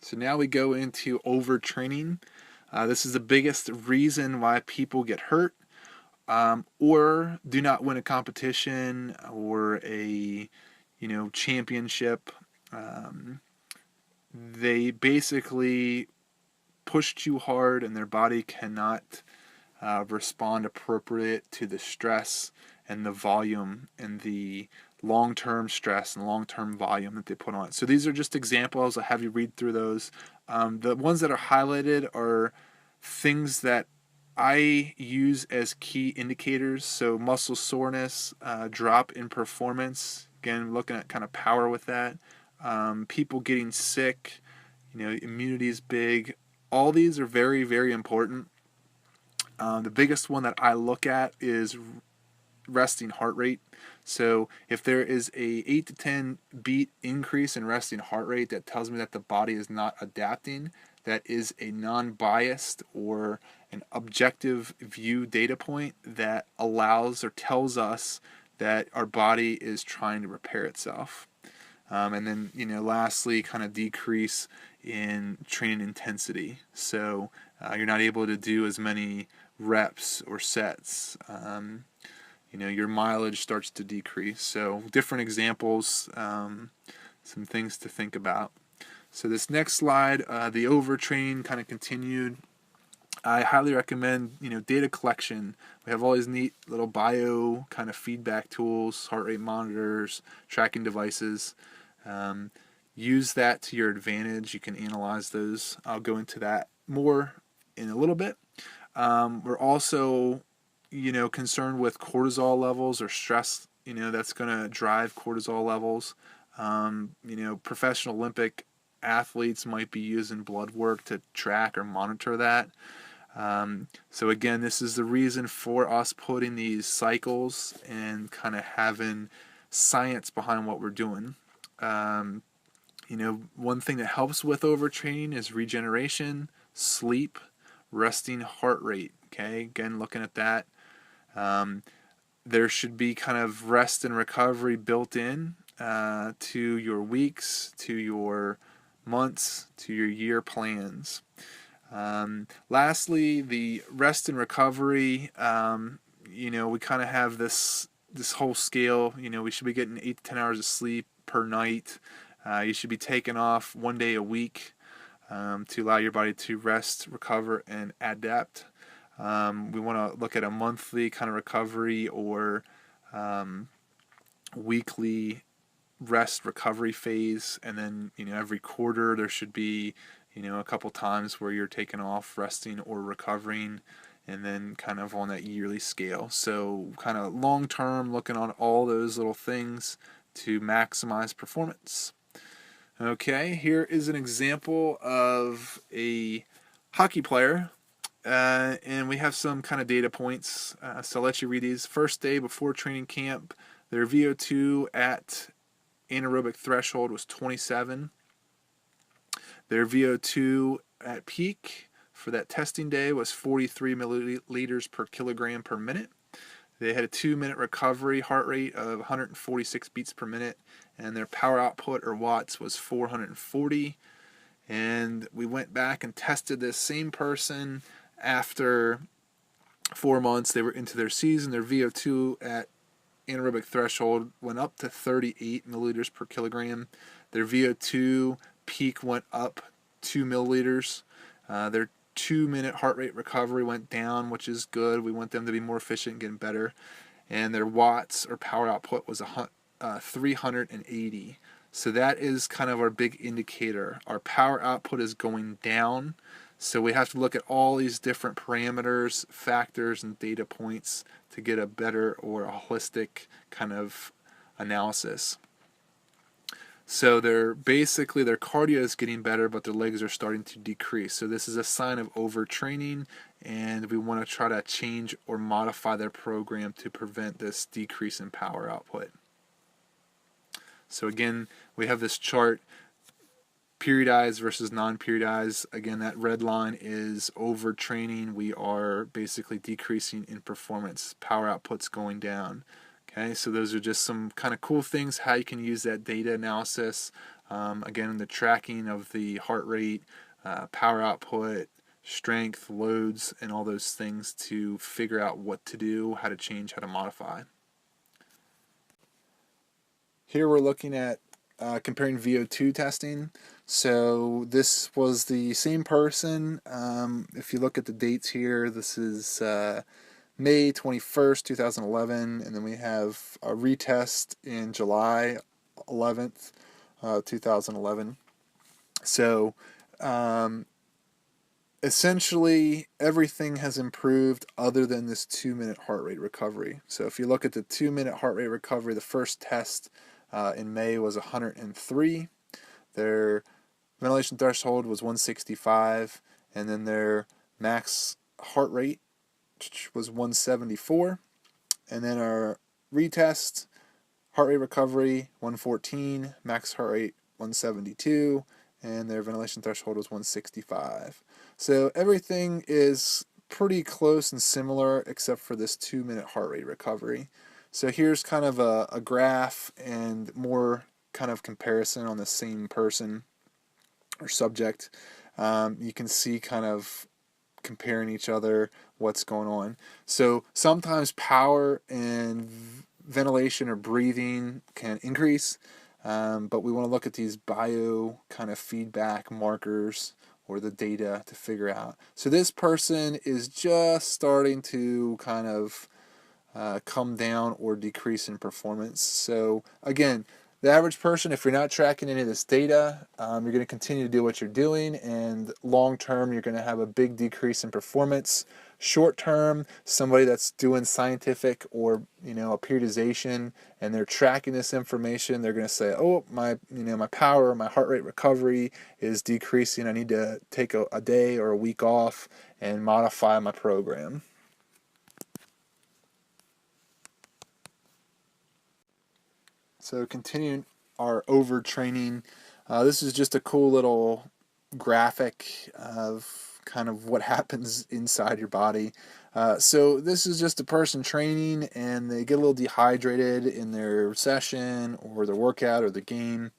So now we go into overtraining. This is the biggest reason why people get hurt or do not win a competition or a championship. Um, they basically push too hard and their body cannot respond appropriate to the stress and the volume and the long-term stress and long-term volume that they put on it. So these are just examples. I'll have you read through those. The ones that are highlighted are things that I use as key indicators. So muscle soreness, drop in performance. Again, looking at kind of power with that. People getting sick. Immunity is big. All these are very, very important. The biggest one that I look at is resting heart rate. So if there is a 8 to 10 beat increase in resting heart rate, that tells me that the body is not adapting. That is a non-biased or an objective view data point that allows or tells us that our body is trying to repair itself. And then, lastly, kind of decrease in training intensity. So you're not able to do as many reps or sets. Your mileage starts to decrease. So different examples, some things to think about. So this next slide, the overtraining kind of continued. I highly recommend, data collection. We have all these neat little bio kind of feedback tools, heart rate monitors, tracking devices. Use that to your advantage. You can analyze those. I'll go into that more in a little bit. We're also, concerned with cortisol levels or stress, that's going to drive cortisol levels. Professional Olympic athletes might be using blood work to track or monitor that. So again, this is the reason for us putting these cycles and kind of having science behind what we're doing. One thing that helps with overtraining is regeneration, sleep, resting heart rate. Okay, again, looking at that. There should be kind of rest and recovery built in to your weeks, to your months, to your year plans. Lastly, the rest and recovery. We kind of have this whole scale. We should be getting 8 to 10 hours of sleep per night. You should be taking off 1 day a week to allow your body to rest, recover, and adapt. We want to look at a monthly kind of recovery or weekly rest recovery phase, and then every quarter there should be a couple times where you're taking off, resting or recovering, and then kind of on that yearly scale. So kind of long term, looking on all those little things to maximize performance. Okay, here is an example of a hockey player. And we have some kind of data points, so I'll let you read these. First day before training camp, their VO2 at anaerobic threshold was 27. Their VO2 at peak for that testing day was 43 milliliters per kilogram per minute. They had a 2-minute recovery heart rate of 146 beats per minute, and their power output or watts was 440. And we went back and tested this same person after 4 months. They were into their season. Their VO2 at anaerobic threshold went up to 38 milliliters per kilogram. Their VO2 peak went up 2 milliliters. Their 2-minute heart rate recovery went down, which is good. We want them to be more efficient and getting better. And their watts or power output was 380. So that is kind of our big indicator. Our power output is going down. So we have to look at all these different parameters, factors, and data points to get a better or a holistic kind of analysis. So their cardio is getting better, but their legs are starting to decrease. So this is a sign of overtraining, and we want to try to change or modify their program to prevent this decrease in power output. So again, we have this chart, periodized versus non-periodized. Again, that red line is overtraining. We are basically decreasing in performance. Power output's going down. Okay, so those are just some kind of cool things, how you can use that data analysis Again, the tracking of the heart rate, power output, strength, loads, and all those things to figure out what to do, how to change, how to modify. Here we're looking at comparing VO2 testing. So this was the same person. If you look at the dates here, this is May 21st, 2011, and then we have a retest in July 11th, 2011. So essentially everything has improved other than this 2-minute heart rate recovery. So if you look at the 2-minute heart rate recovery, the first test in May was 103. Their ventilation threshold was 165, and then their max heart rate was 174. And then our retest, heart rate recovery 114, max heart rate 172, and their ventilation threshold was 165. So everything is pretty close and similar except for this 2-minute heart rate recovery. So here's kind of a graph and more kind of comparison on the same person or subject. You can see kind of comparing each other, what's going on. So sometimes power and ventilation or breathing can increase, but we want to look at these bio kind of feedback markers or the data to figure out. So this person is just starting to kind of come down or decrease in performance. So again, the average person, if you're not tracking any of this data, you're going to continue to do what you're doing, and long term, you're going to have a big decrease in performance. Short term, somebody that's doing scientific or a periodization, and they're tracking this information, they're going to say, "Oh, my power, my heart rate recovery is decreasing. I need to take a day or a week off and modify my program." So continuing our overtraining, this is just a cool little graphic of kind of what happens inside your body. So this is just a person training and they get a little dehydrated in their session or their workout or the game.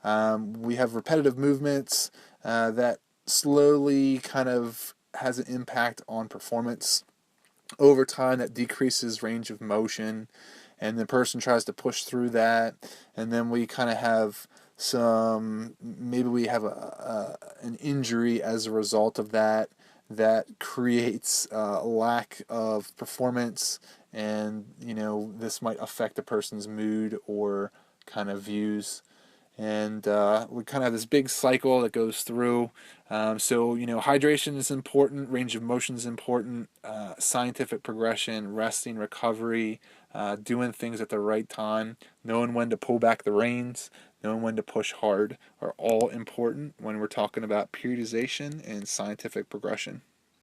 We have repetitive movements that slowly kind of has an impact on performance. Over time, that decreases range of motion, and the person tries to push through that, and then we kind of have maybe we have an injury as a result of that creates a lack of performance, and this might affect a person's mood or kind of views. And we kind of have this big cycle that goes through. So hydration is important, range of motion is important, scientific progression, resting, recovery, doing things at the right time, knowing when to pull back the reins, knowing when to push hard are all important when we're talking about periodization and scientific progression.